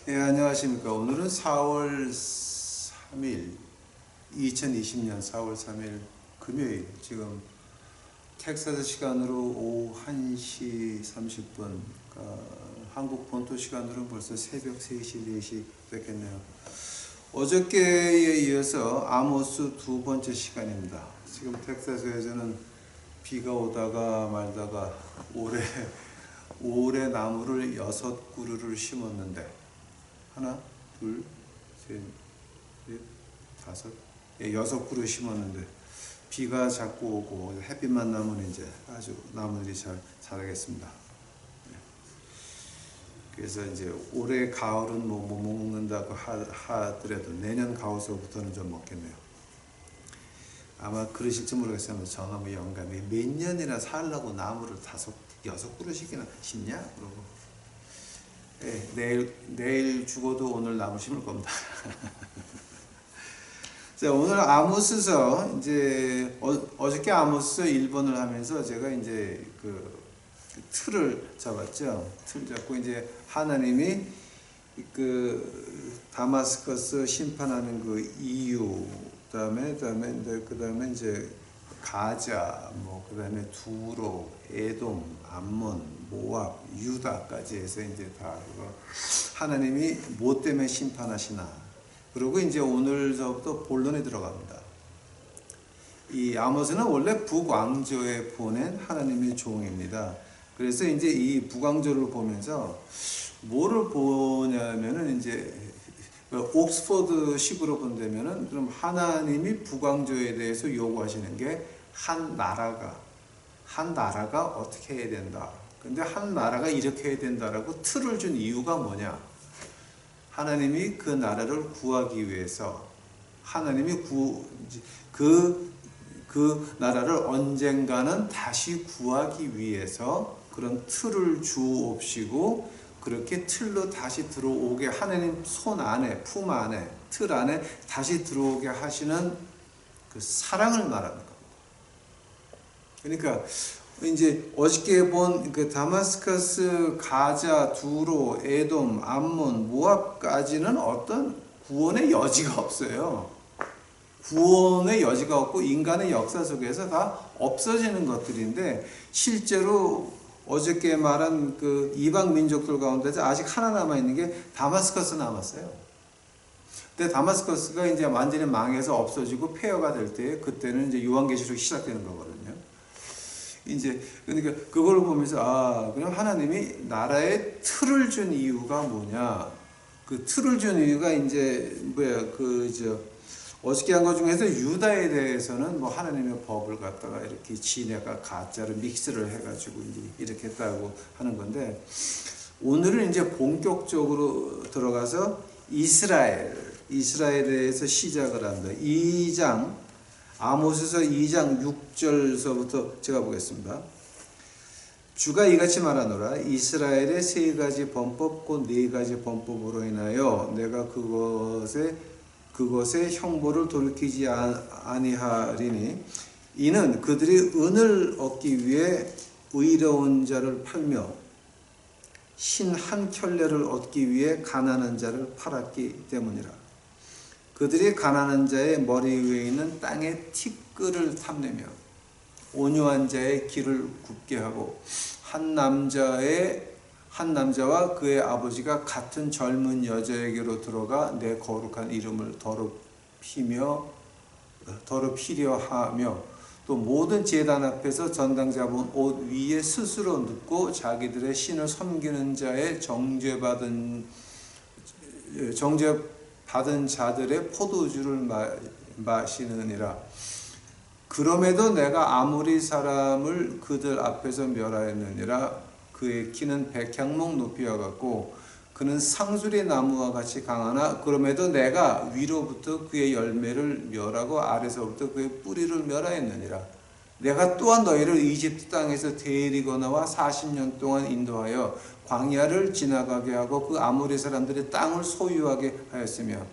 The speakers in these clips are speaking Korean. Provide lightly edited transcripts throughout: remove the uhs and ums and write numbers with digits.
예, 안녕하십니까. 오늘은 4월 3일, 2020년 4월 3일 금요일, 지금 텍사스 시간으로 오후 1시 30분, 한국 본토 시간으로는 벌써 새벽 3시, 4시 됐겠네요. 어저께에 이어서 아모스 두 번째 시간입니다. 지금 텍사스에서는 비가 오다가 말다가 올해 나무를 6그루를 심었는데 하나, 둘, 셋, 넷, 다섯, 6그루 심었는데 비가 자꾸 오고 햇빛만 나면 이제 아주 나무들이 잘 자라겠습니다. 그래서 이제 올해 가을은 못 먹는다고 하더라도 내년 가을서부터는 좀 먹겠네요. 아마 그러실지 모르겠어요. 저놈의 영감이 몇 년이나 살려고 나무를 6그루씩이나 심냐? 그러고. 네, 내일 죽어도 오늘 나무 심을 겁니다. 자, 오늘 아모스서 이제 어저께 아모스 1번을 하면서 제가 이제 그 틀을 잡았죠. 틀 잡고 이제 하나님이 그 다마스커스 심판하는 그 이유, 그다음에 이제 가자, 그다음에 두로, 에돔, 암몬, 모압, 유다까지 해서 이제 다 하나님이 뭐 때문에 심판하시나. 그리고 이제 오늘서부터 본론에 들어갑니다. 이 아모스는 원래 북왕조에 보낸 하나님의 종입니다. 그래서 이제 이 북왕조를 보면서 뭐를 보냐면은 이제 옥스퍼드 식으로 본다면은 그럼 하나님이 북왕조에 대해서 요구하시는 게 한 나라가 어떻게 해야 된다. 근데 한 나라가 이렇게 해야 된다라고 틀을 준 이유가 뭐냐? 하나님이 그 나라를 구하기 위해서 하나님이 그 나라를 언젠가는 다시 구하기 위해서 그런 틀을 주옵시고 그렇게 틀로 다시 들어오게 하나님 손 안에, 품 안에, 틀 안에 다시 들어오게 하시는 그 사랑을 말하는 겁니다. 그러니까 이제 어저께 본 그 다마스커스, 가자, 두로, 에돔, 암몬, 모압까지는 어떤 구원의 여지가 없어요. 구원의 여지가 없고 인간의 역사 속에서 다 없어지는 것들인데 실제로 어저께 말한 그 이방 민족들 가운데서 아직 하나 남아 있는 게 다마스커스 남았어요. 근데 다마스커스가 이제 완전히 망해서 없어지고 폐허가 될 때 그때는 이제 요한계시록이 시작되는 거거든요. 이제 그러니까 그걸 보면서 그럼 하나님이 나라에 틀을 준 이유가 뭐냐? 그 틀을 준 이유가 이제 어저께 한 것 중에서 유다에 대해서는 하나님의 법을 갖다가 이렇게 지네가 가짜로 믹스를 해가지고 이제 이렇게 했다고 하는 건데 오늘은 이제 본격적으로 들어가서 이스라엘에 대해서 시작을 합니다. 아모스서 2장 6절서부터 제가 보겠습니다. 주가 이같이 말하노라. 이스라엘의 3가지 범법 곧 4가지 범법으로 인하여 내가 그것의 형벌을 돌이키지 아니하리니 이는 그들이 은을 얻기 위해 의로운 자를 팔며 신 한 켤레를 얻기 위해 가난한 자를 팔았기 때문이라. 그들이 가난한 자의 머리 위에 있는 땅의 티끌을 탐내며 온유한 자의 길을 굽게 하고 한 남자와 그의 아버지가 같은 젊은 여자에게로 들어가 내 거룩한 이름을 더럽히려 하며 또 모든 제단 앞에서 전당 잡은 옷 위에 스스로 눕고 자기들의 신을 섬기는 자의 정죄받은 자들의 포도주를 마시느니라. 그럼에도 내가 아무리 사람을 그들 앞에서 멸하였느니라. 그의 키는 백향목 높이와 같고 그는 상수리 나무와 같이 강하나 그럼에도 내가 위로부터 그의 열매를 멸하고 아래서부터 그의 뿌리를 멸하였느니라. 내가 또한 너희를 이집트 땅에서 데리고 나와 40년 동안 인도하여 광야를 지나가게 하고 그 아모리 사람들의 땅을 소유하게 하였으며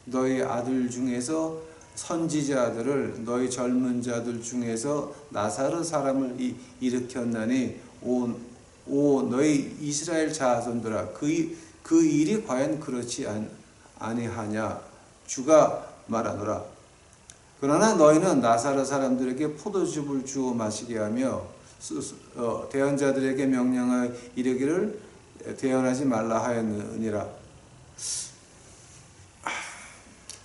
너희 아들 중에서 선지자들을 너희 젊은 자들 중에서 나사렛 사람을 일으켰나니 오 너희 이스라엘 자손들아 그 일이 과연 그렇지 아니하냐. 주가 말하노라. 그러나 너희는 나사렛 사람들에게 포도즙을 주어 마시게 하며 대언자들에게 명령하여 이르기를 대언하지 말라 하였느니라.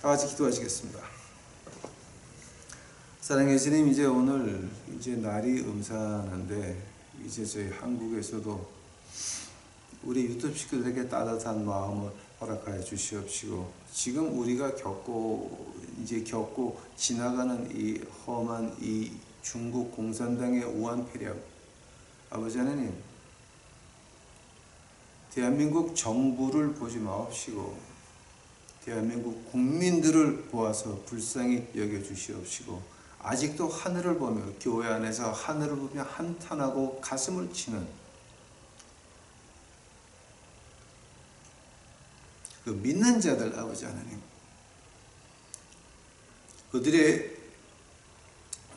다 같이 기도하시겠습니다. 사랑의 주님, 이제 오늘 이제 날이 음산한데 이제 저희 한국에서도 우리 유튜브 식구들에게 따뜻한 마음을 허락하여 주시옵시고, 지금 우리가 겪고 지나가는 이 험한 이 중국 공산당의 우한폐렴, 아버지 하나님, 대한민국 정부를 보지 마옵시고 대한민국 국민들을 보아서 불쌍히 여겨 주시옵시고, 아직도 하늘을 보며 교회 안에서 하늘을 보며 한탄하고 가슴을 치는 그 믿는 자들, 아버지 하나님, 그들의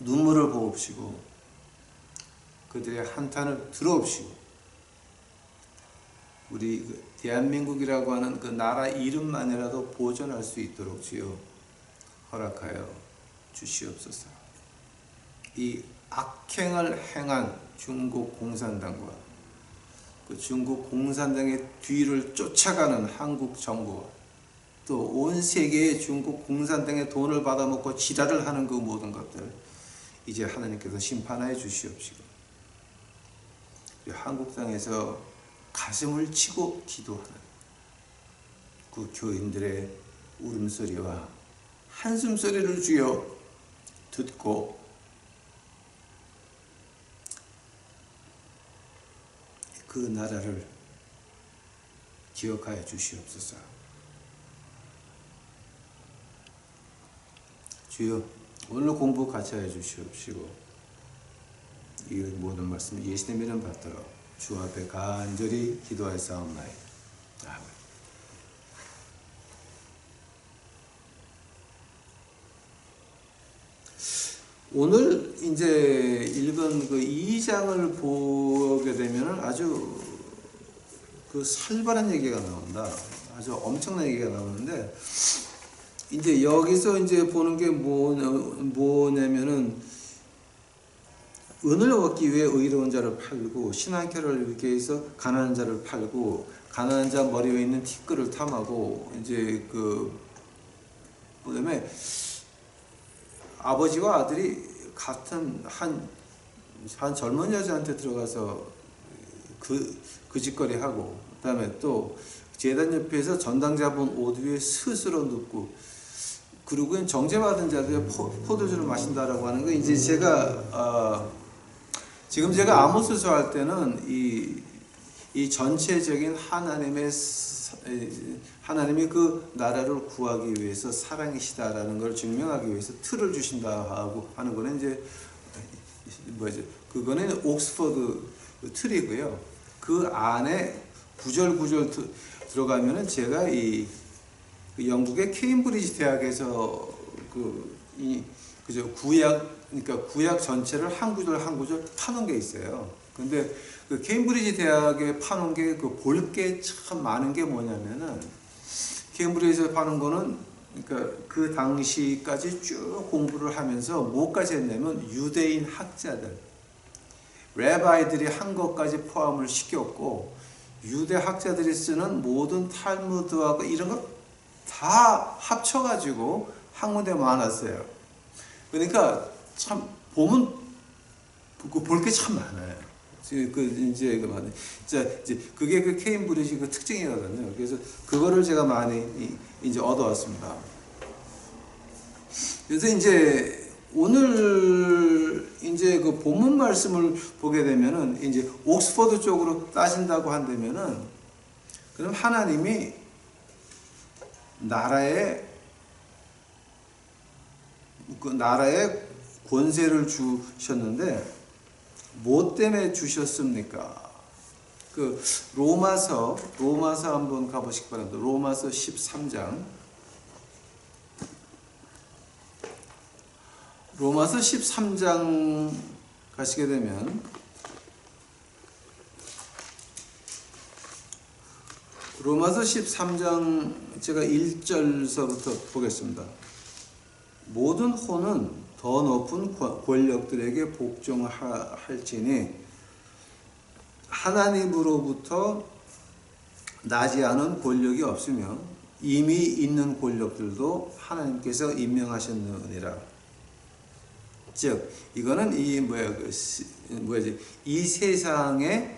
눈물을 보옵시고 그들의 한탄을 들어옵시고, 우리 대한민국이라고 하는 그 나라 이름만이라도 보존할 수 있도록 주여 허락하여 주시옵소서. 이 악행을 행한 중국 공산당과 그 중국 공산당의 뒤를 쫓아가는 한국 정부와 또 온 세계의 중국 공산당의 돈을 받아먹고 지랄을 하는 그 모든 것들, 이제 하나님께서 심판하여 주시옵시고, 한국 땅에서 가슴을 치고 기도하는 그 교인들의 울음소리와 한숨소리를 주여 듣고 그 나라를 기억하여 주시옵소서. 주여, 오늘 공부 같이 하여 주시옵시고, 이 모든 말씀 예수님 이름 받들어 주 앞에 간절히 기도하였사옵나이다. 아멘. 오늘 이제 읽은 그 2장을 보게 되면 아주 그 살벌한 얘기가 나온다. 아주 엄청난 얘기가 나오는데, 이제 여기서 이제 보는 게 뭐냐면은, 은을 얻기 위해 의로운 자를 팔고 신앙결을 이렇게 해서 가난한 자를 팔고, 가난한 자 머리 위에 있는 티끌을 탐하고, 이제 그다음에 아버지와 아들이 같은 한 젊은 여자한테 들어가서 그 짓거리 하고, 그다음에 또 제단 옆에서 전당잡은 옷 위에 스스로 눕고, 그리고 정죄받은 자들의 포도주를 마신다라고 하는 거, 이제 지금 제가 아모스서 할 때는 이 전체적인 하나님이 그 나라를 구하기 위해서 사랑이시다라는 걸 증명하기 위해서 틀을 주신다 하고 하는 거는 이제 그거는 옥스퍼드 틀이고요. 그 안에 구절 들어가면은 제가 이 영국의 케임브리지 대학에서 구약 전체를 한 구절 파놓은 게 있어요. 근데 그 케임브리지 대학에 파놓은 게 볼 게 참 많은 게 뭐냐면은, 케임브리지에서 파는 거는 그러니까 그 당시까지 쭉 공부를 하면서 뭐까지 했냐면, 유대인 학자들, 레바이들이 한 것까지 포함을 시켰고, 유대 학자들이 쓰는 모든 탈무드하고 이런 거 다 합쳐가지고 한 군데 모아놨어요. 그러니까 참 보면 볼 게 참 많아요. 이제 그게 그 케임브리지 그 특징이거든요. 그래서 그거를 제가 많이 이제 얻어왔습니다. 그래서 이제 오늘 이제 그 본문 말씀을 보게 되면은, 이제 옥스퍼드 쪽으로 따진다고 한다면은, 그럼 하나님이 나라에 권세를 주셨는데 뭐 때문에 주셨습니까? 그 로마서 한번 가보시기 바랍니다. 로마서 13장. 로마서 13장 가시게 되면, 로마서 13장 제가 1절서부터 보겠습니다. 모든 혼은 더 높은 권력들에게 복종할지니 하나님으로부터 나지 않은 권력이 없으며 이미 있는 권력들도 하나님께서 임명하셨느니라. 즉 이거는 이 세상의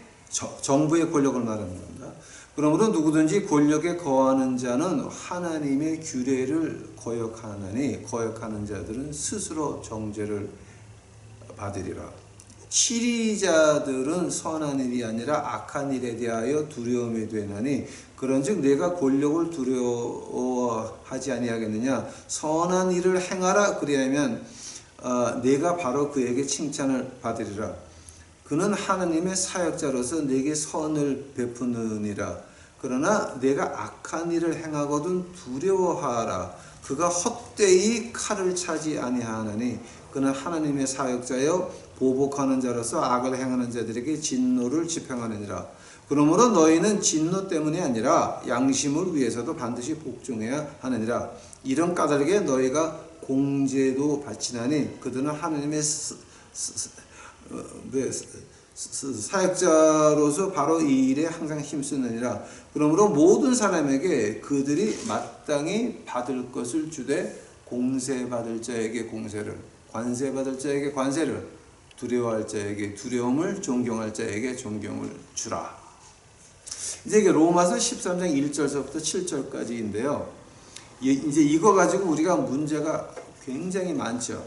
정부의 권력을 말하는 겁니다. 그러므로 누구든지 권력에 거하는 자는 하나님의 규례를 거역하는 자들은 스스로 정죄를 받으리라. 치리자들은 선한 일이 아니라 악한 일에 대하여 두려움이 되나니 그런즉 내가 권력을 두려워하지 아니하겠느냐. 선한 일을 행하라. 그리하면 내가 바로 그에게 칭찬을 받으리라. 그는 하나님의 사역자로서 내게 선을 베푸느니라. 그러나 내가 악한 일을 행하거든 두려워하라. 그가 헛되이 칼을 차지 아니하나니 그는 하나님의 사역자여 보복하는 자로서 악을 행하는 자들에게 진노를 집행하느니라. 그러므로 너희는 진노 때문이 아니라 양심을 위해서도 반드시 복종해야 하느니라. 이런 까닭에 너희가 공제도 바치나니 그들은 하나님의 사역자로서 바로 이 일에 항상 힘쓰느니라. 그러므로 모든 사람에게 그들이 마땅히 받을 것을 주되 공세받을 자에게 공세를, 관세받을 자에게 관세를, 두려워할 자에게 두려움을, 존경할 자에게 존경을 주라. 이제 이게 로마서 13장 1절서부터 7절까지인데요. 이제 이거 가지고 우리가 문제가 굉장히 많죠.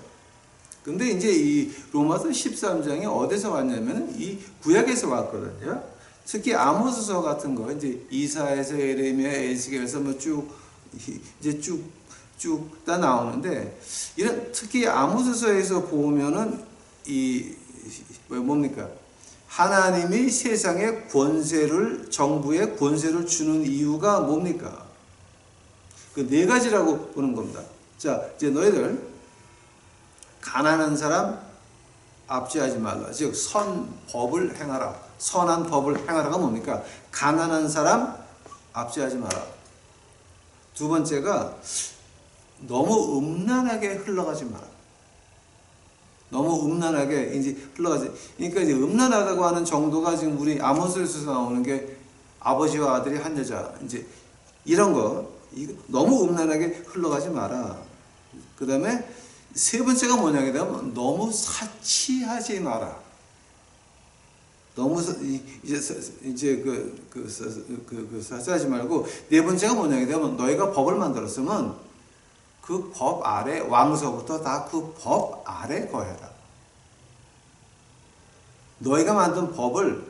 근데 이제 이 로마서 13장이 어디서 왔냐면 이 구약에서 왔거든요. 특히 아모스서 같은 거, 이제 이사에서 예레미야, 에스겔에서 뭐 쭉 다 나오는데, 이런 특히 아모스서에서 보면은 뭡니까? 하나님이 세상에 정부에 권세를 주는 이유가 뭡니까? 그 네 가지라고 보는 겁니다. 자, 이제 너희들 가난한 사람 압제하지 말라. 즉 법을 행하라. 선한 법을 행하라가 뭡니까? 가난한 사람 압제하지 마라. 두 번째가 너무 음란하게 흘러가지 마라. 너무 음란하게 이제 흘러가지. 그러니까 이제 음란하다고 하는 정도가 지금 우리 아모스에서 나오는 게 아버지와 아들이 한 여자, 이제 이런 거 너무 음란하게 흘러가지 마라. 그 다음에 세 번째가 뭐냐게 되면 너무 사치하지 마라. 너무 사치하지 말고, 네 번째가 뭐냐게 되면 너희가 법을 만들었으면 그 법 아래, 왕서부터 다 그 법 아래 거해라. 너희가 만든 법을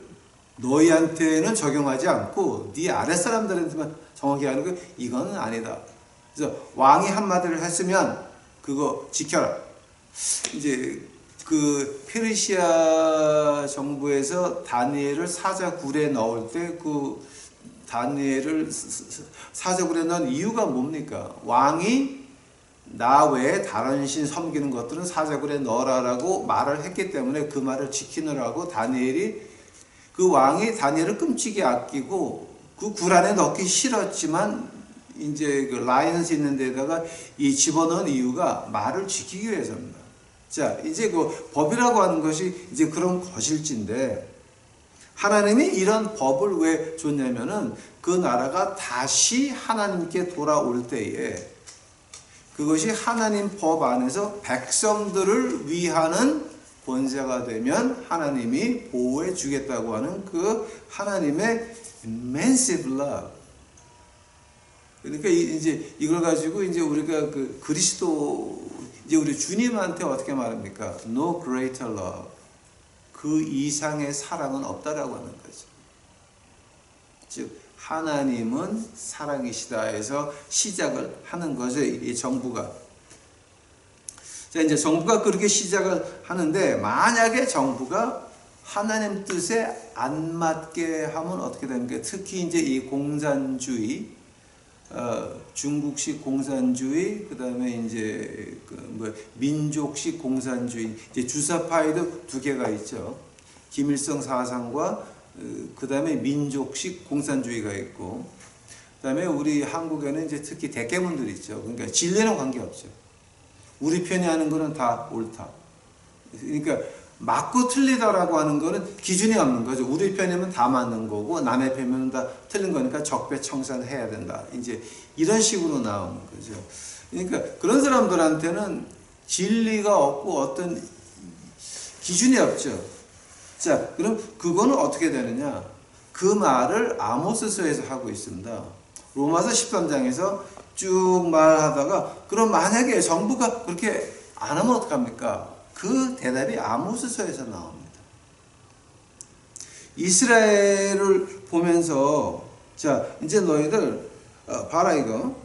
너희한테는 적용하지 않고 네 아랫사람들한테만 정확히 하는 거, 이거는 아니다. 그래서 왕이 한마디를 했으면 그거 지켜라. 이제 그 페르시아 정부에서 다니엘을 사자굴에 넣을 때 그 다니엘을 사자굴에 넣은 이유가 뭡니까? 왕이 나 외에 다른 신 섬기는 것들은 사자굴에 넣으라라고 말을 했기 때문에 그 말을 지키느라고 그 왕이 다니엘을 끔찍이 아끼고 그 굴 안에 넣기 싫었지만 이제 그 라이언스 있는 데다가 이 집어넣은 이유가 말을 지키기 위해서입니다. 자, 이제 그 법이라고 하는 것이 이제 그런 것일진데, 하나님이 이런 법을 왜 줬냐면은 그 나라가 다시 하나님께 돌아올 때에 그것이 하나님 법 안에서 백성들을 위하는 권세가 되면 하나님이 보호해 주겠다고 하는 그 하나님의 massive love. 그러니까 이제 이걸 가지고 이제 우리가 그 그리스도, 이제 우리 주님한테 어떻게 말합니까? No greater love. 그 이상의 사랑은 없다라고 하는 거죠. 즉 하나님은 사랑이시다 해서 시작을 하는 거죠. 이 정부가. 자, 이제 정부가 그렇게 시작을 하는데, 만약에 정부가 하나님 뜻에 안 맞게 하면 어떻게 됩니까? 특히 이제 이 공산주의, 중국식 공산주의, 그 다음에 이제 민족식 공산주의, 이제 주사파에도 두 개가 있죠. 김일성 사상과 그 다음에 민족식 공산주의가 있고, 그다음에 우리 한국에는 이제 특히 대개문들 있죠. 그러니까 진리는 관계없죠. 우리 편이 하는 거는 다 옳다. 그러니까 맞고 틀리다라고 하는 거는 기준이 없는 거죠. 우리 편이면 다 맞는 거고 남의 편이면 다 틀린 거니까 적배청산해야 된다. 이제 이런 식으로 나오는 거죠. 그러니까 그런 사람들한테는 진리가 없고 어떤 기준이 없죠. 자, 그럼 그거는 어떻게 되느냐? 그 말을 아모스서에서 하고 있습니다. 로마서 13장에서 쭉 말하다가 그럼 만약에 정부가 그렇게 안 하면 어떡합니까? 그 대답이 아모스서에서 나옵니다. 이스라엘을 보면서 자 이제 너희들 봐라 이거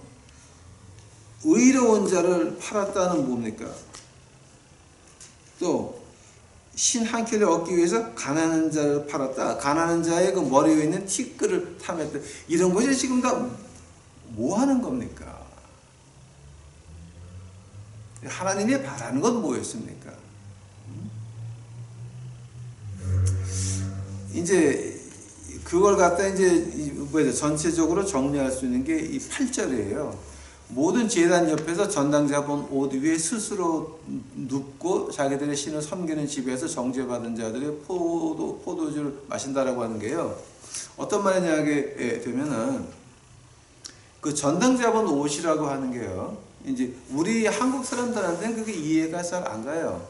의로운 자를 팔았다는 뭡니까? 또 신 한 켤레 얻기 위해서 가난한 자를 팔았다. 가난한 자의 그 머리 위에 있는 티끌을 탐했다. 이런 것이 지금 다 뭐 하는 겁니까? 하나님이 바라는 건 뭐였습니까? 이제 그걸 갖다 이제 전체적으로 정리할 수 있는 게 이 8절이에요. 모든 제단 옆에서 전당자 본 옷 위에 스스로 눕고 자기들의 신을 섬기는 집에서 정죄받은 자들의 포도주를 마신다라고 하는 게요. 어떤 말이냐게 되면은 그 전당자 본 옷이라고 하는 게요. 이제 우리 한국 사람들한테는 그게 이해가 잘 안 가요.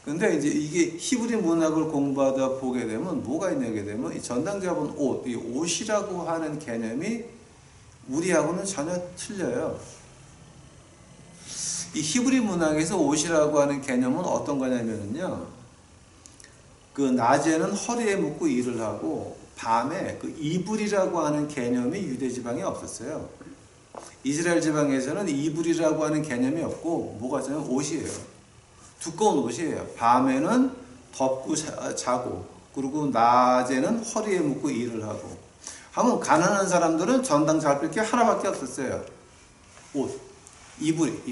근데 이제 이게 히브리 문학을 공부하다 보게 되면 뭐가 있냐게 되면 이 전당 잡은 옷, 이 옷이라고 하는 개념이 우리하고는 전혀 틀려요. 이 히브리 문학에서 옷이라고 하는 개념은 어떤 거냐면요. 그 낮에는 허리에 묶고 일을 하고 밤에 그 이불이라고 하는 개념이 유대 지방에 없었어요. 이스라엘 지방에서는 이불이라고 하는 개념이 없고 뭐가 있냐면 옷이에요. 두꺼운 옷이에요. 밤에는 덮고 자고 그리고 낮에는 허리에 묶고 일을 하고 하면 가난한 사람들은 전당 잡힐 게 하나밖에 없었어요. 옷, 이불.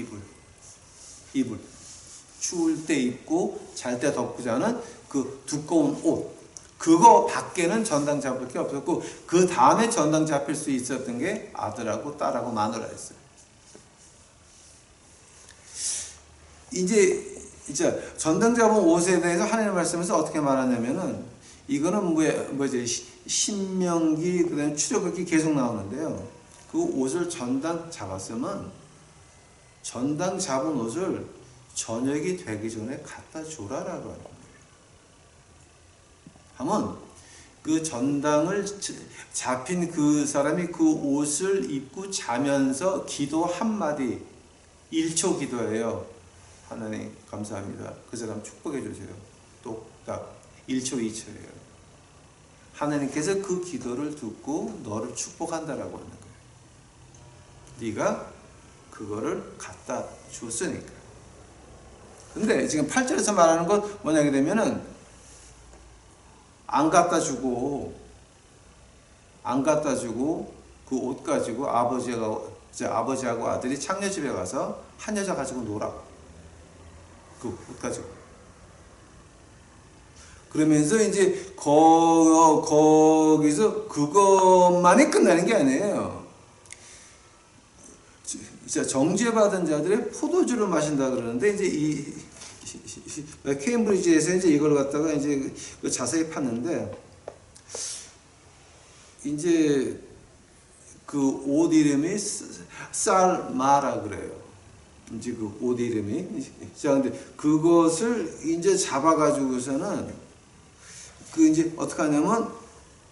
추울 때 입고 잘 때 덮고 자는 그 두꺼운 옷. 그거 밖에는 전당 잡힐 게 없었고 그 다음에 전당 잡힐 수 있었던 게 아들하고 딸하고 마누라였어요. 이제 전당 잡은 옷에 대해서 하나님의 말씀에서 어떻게 말하냐면은 이거는 뭐지 신명기 그다음에 출애굽기 계속 나오는데요. 그 옷을 전당 잡았으면 전당 잡은 옷을 저녁이 되기 전에 갖다 주라라고 하는 거예요. 하면 그 전당을 잡힌 그 사람이 그 옷을 입고 자면서 기도 한마디 1초 기도예요. 하나님 감사합니다. 그 사람 축복해 주세요. 똑딱 1초 2초예요. 하나님께서 그 기도를 듣고 너를 축복한다라고 하는 거예요. 네가 그거를 갖다 줬으니까. 근데 지금 8절에서 말하는 건 뭐냐게 되면은 안 갖다 주고 그 옷 가지고 아버지하고 아들이 창녀집에 가서 한 여자 가지고 놀아. 그 옷 가지고. 그러면서 이제 거기서 그것만이 끝나는 게 아니에요. 정죄받은 자들의 포도주를 마신다 그러는데 이제 케임브리지에서 이제 이걸 갖다가 이제 자세히 팠는데 이제 그 옷 이름이 쌀마라 그래요. 이제 그 옷 이름이. 자, 근데 그것을 이제 잡아가지고서는 그 이제 어떻게 하냐면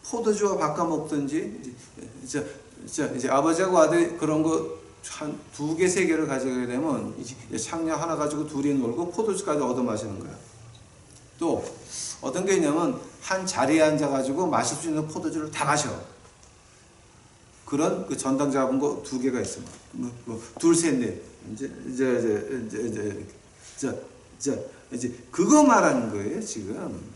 포도주와 바꿔 먹든지 이제 아버지하고 아들이 그런 거 한 2개, 3개를 가져가게 되면 이제 창녀 하나 가지고 둘이 놀고 포도주까지 얻어 마시는 거야. 또 어떤 게 있냐면 한 자리에 앉아가지고 마실 수 있는 포도주를 다 마셔. 그런 그 전당 잡은 거 2개가 있습니다. 둘, 셋, 넷. 이제 그거 말하는 거예요 지금.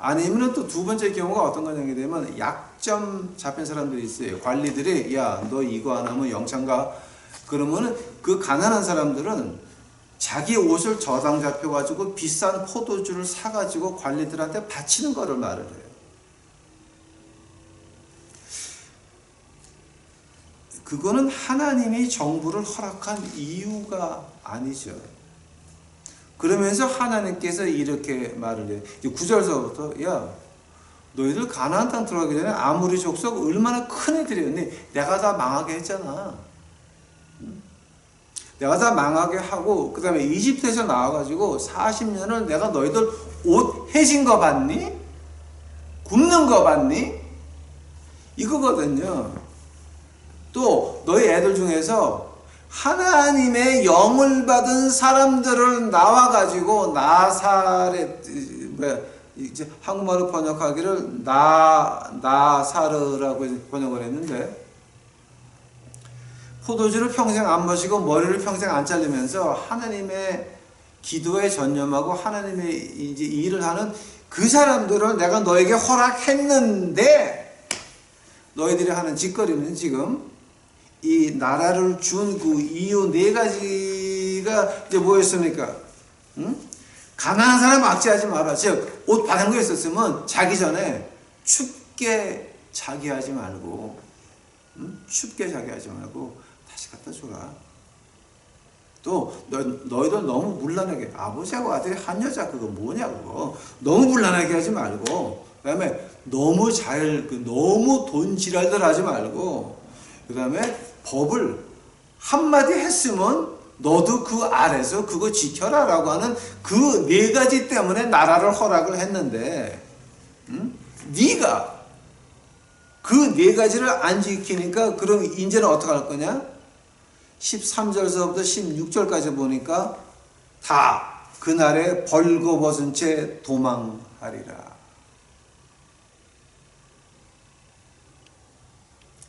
아니면 또 두 번째 경우가 어떤 거냐게 되면 약점 잡힌 사람들이 있어요. 관리들이 야 너 이거 안 하면 영창 가. 그러면은 그 가난한 사람들은 자기 옷을 저당 잡혀가지고 비싼 포도주를 사가지고 관리들한테 바치는 거를 말을 해요. 그거는 하나님이 정부를 허락한 이유가 아니죠. 그러면서 하나님께서 이렇게 말을 해요. 9절서부터 야 너희들 가나안 땅 들어가기 전에 아모리 족속 얼마나 큰 애들이었니? 내가 다 망하게 했잖아. 내가 다 망하게 하고 그 다음에 이집트에서 나와가지고 40년을 내가 너희들 옷 해진 거 봤니? 굽는 거 봤니? 이거거든요. 또 너희 애들 중에서 하나님의 영을 받은 사람들을 나와가지고 나사렛 이제 한국말로 번역하기를 나사르라고 번역을 했는데 포도주를 평생 안 마시고 머리를 평생 안 자르면서 하나님의 기도에 전념하고 하나님의 이제 일을 하는 그 사람들을 내가 너에게 허락했는데 너희들이 하는 짓거리는 지금 이 나라를 준 그 이유 네 가지가 이제 뭐였습니까? 응? 가난한 사람 악취하지 마라. 즉, 옷 받은 거 있었으면 자기 전에 춥게 자기 하지 말고, 춥게 자기 하지 말고, 다시 갖다 줘라. 또, 너희들 너무 문란하게, 아버지하고 아들이 한 여자 그거 뭐냐, 그거. 너무 문란하게 하지 말고, 그 다음에 너무 너무 돈 지랄들 하지 말고, 그 다음에 법을 한마디 했으면 너도 그 아래서 그거 지켜라 라고 하는 그 네 가지 때문에 나라를 허락을 했는데 네가 그 네 가지를 안 지키니까 그럼 이제는 어떻게 할 거냐? 13절서부터 16절까지 보니까 다 그날에 벌거벗은 채 도망하리라.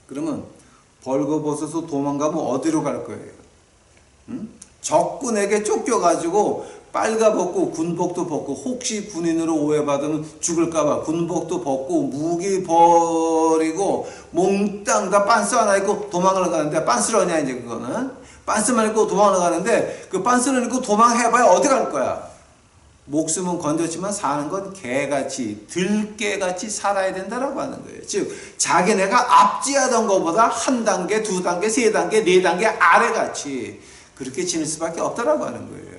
그러면 벌거벗어서 도망가면 어디로 갈 거예요? 적군에게 쫓겨가지고 빨가벗고 군복도 벗고 혹시 군인으로 오해받으면 죽을까봐 군복도 벗고 무기 버리고 몽땅 다 빤스 하나 입고 도망을 가는데 빤스를 하냐 이제 그거는 빤스만 입고 도망을 가는데 그 빤스를 입고 도망해봐야 어디 갈 거야? 목숨은 건졌지만 사는 건 개같이 들개같이 살아야 된다라고 하는 거예요. 즉 자기네가 앞지하던 것보다 한 단계, 두 단계, 세 단계, 네 단계 아래같이 그렇게 지낼 수밖에 없다라고 하는 거예요.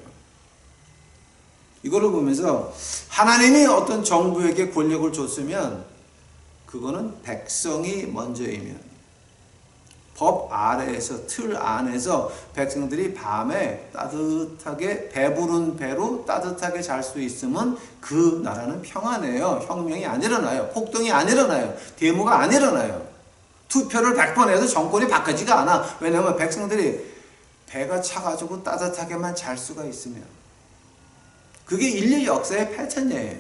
이거를 보면서 하나님이 어떤 정부에게 권력을 줬으면 그거는 백성이 먼저이면 법 아래에서 틀 안에서 백성들이 밤에 따뜻하게 배부른 배로 따뜻하게 잘 수 있으면 그 나라는 평안해요. 혁명이 안 일어나요. 폭동이 안 일어나요. 데모가 안 일어나요. 투표를 100번 해도 정권이 바뀌지가 않아. 왜냐하면 백성들이 배가 차가지고 따뜻하게만 잘 수가 있으면 그게 인류 역사의 패턴이에요.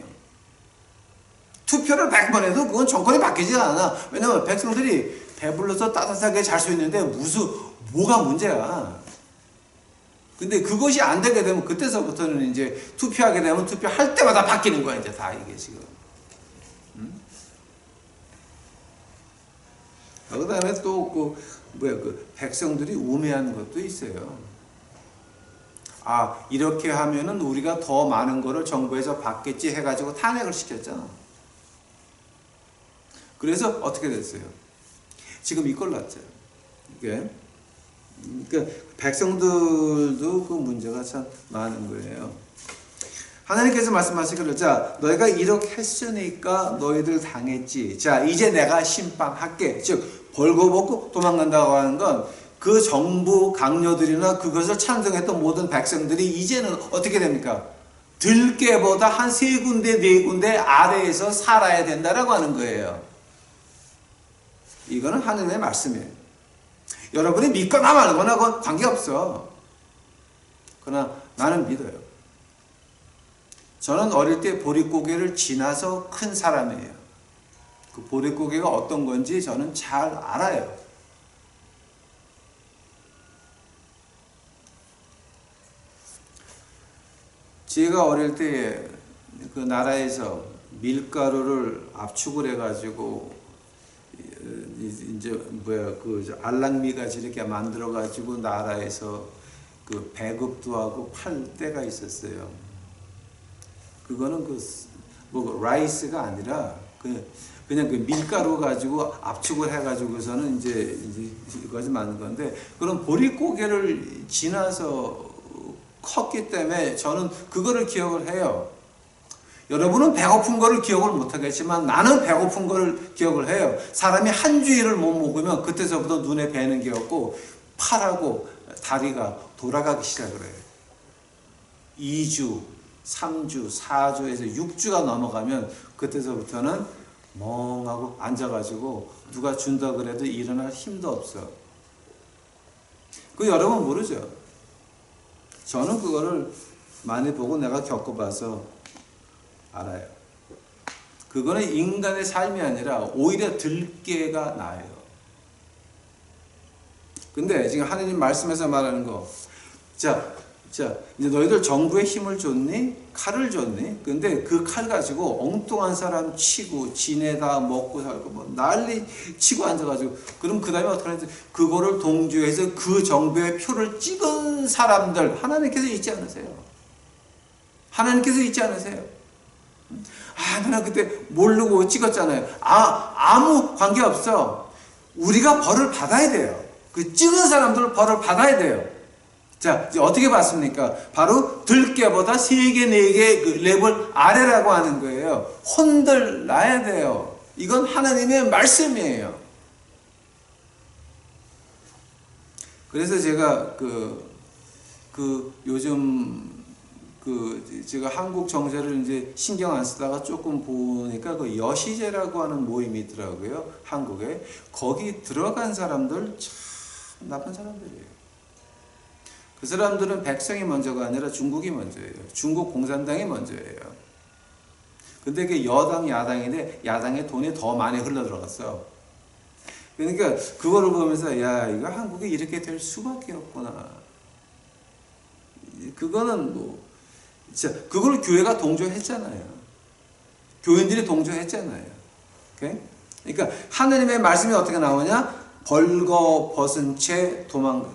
투표를 100번 해도 그건 정권이 바뀌지 않아. 왜냐하면 백성들이 배불러서 따뜻하게 잘 수 있는데 뭐가 문제야. 근데 그것이 안 되게 되면 그때서부터는 이제 투표하게 되면 투표할 때마다 바뀌는 거야. 이제 다 이게 지금. 그 다음에 또 그 백성들이 우매한 것도 있어요. 아, 이렇게 하면은 우리가 더 많은 거를 정부에서 받겠지 해가지고 탄핵을 시켰잖아. 그래서 어떻게 됐어요? 지금 이꼴 났죠. 이게. 그러니까 백성들도 그 문제가 참 많은 거예요. 하나님께서 말씀하시기를 자 너희가 이렇게 했으니까 너희들 당했지. 자 이제 내가 심판할게. 즉 벌거벗고 도망간다고 하는 건 그 정부 강요들이나 그것을 찬성했던 모든 백성들이 이제는 어떻게 됩니까? 들깨보다 한 3군데 4군데 아래에서 살아야 된다라고 하는 거예요. 이거는 하나님의 말씀이에요. 여러분이 믿거나 말거나 그건 관계없어. 그러나 나는 믿어요. 저는 어릴 때 보릿고개를 지나서 큰 사람이에요. 그 보릿고개가 어떤 건지 저는 잘 알아요. 제가 어릴 때 그 나라에서 밀가루를 압축을 해가지고 이제 그 알랑미가지 이렇게 만들어 가지고 나라에서 그 배급도 하고 팔 때가 있었어요. 그거는 라이스가 아니라 그냥 그 밀가루 가지고 압축을 해가지고서는 이제 이것이 만든 건데, 그런 보릿고개를 지나서 컸기 때문에 저는 그거를 기억을 해요. 여러분은 배고픈 거를 기억을 못하겠지만 나는 배고픈 거를 기억을 해요. 사람이 한 주일을 못 먹으면 그때서부터 눈에 뵈는 게 없고 팔하고 다리가 돌아가기 시작을 해요. 2주, 3주, 4주에서 6주가 넘어가면 그때서부터는 멍하고 앉아가지고 누가 준다 그래도 일어날 힘도 없어. 그 여러분 모르죠? 저는 그거를 많이 보고 내가 겪어봐서 알아요. 그거는 인간의 삶이 아니라 오히려 들깨가 나요. 근데 지금 하느님 말씀에서 말하는 거, 자, 이제 너희들 정부에 힘을 줬니? 칼을 줬니? 근데 그 칼 가지고 엉뚱한 사람 치고 지네다 먹고 살고 뭐 난리 치고 앉아가지고, 그럼 그 다음에 어떻게 하는지, 그거를 동조해서 그 정부의 표를 찍은 사람들 하나님께서 잊지 않으세요. 하나님께서 잊지 않으세요. 나는 그때 모르고 찍었잖아요. 아무 관계 없어. 우리가 벌을 받아야 돼요. 그 찍은 사람들 벌을 받아야 돼요. 자, 이제 어떻게 받습니까? 바로 들깨보다 3개, 4개 그 레벨 아래라고 하는 거예요. 혼들 나야 돼요. 이건 하나님의 말씀이에요. 그래서 제가 요즘 제가 한국 정세를 이제 신경 안 쓰다가 조금 보니까 그 여시제라고 하는 모임이 있더라고요. 한국에. 거기 들어간 사람들 참 나쁜 사람들이에요. 그 사람들은 백성이 먼저가 아니라 중국이 먼저예요. 중국 공산당이 먼저예요. 근데 그게 여당, 야당인데 야당의 돈이 더 많이 흘러 들어갔어. 그러니까 그거를 보면서 야, 이거 한국이 이렇게 될 수밖에 없구나. 그거는 뭐 그걸 교회가 동조했잖아요. 교인들이 동조했잖아요. 오케이? 그러니까 하느님의 말씀이 어떻게 나오냐? 벌거벗은 채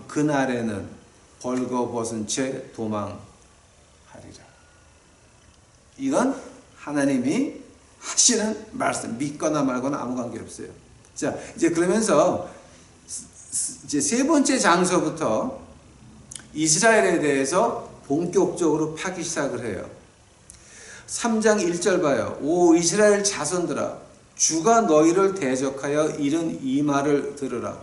그날에는 벌거벗은 채 도망하리라. 이건 하나님이 하시는 말씀, 믿거나 말거나 아무 관계 없어요. 자, 이제 그러면서 이제 세 번째 장서부터 이스라엘에 대해서 본격적으로 파기 시작을 해요. 3장 1절 봐요. 오 이스라엘 자손들아, 주가 너희를 대적하여 이른 이 말을 들으라.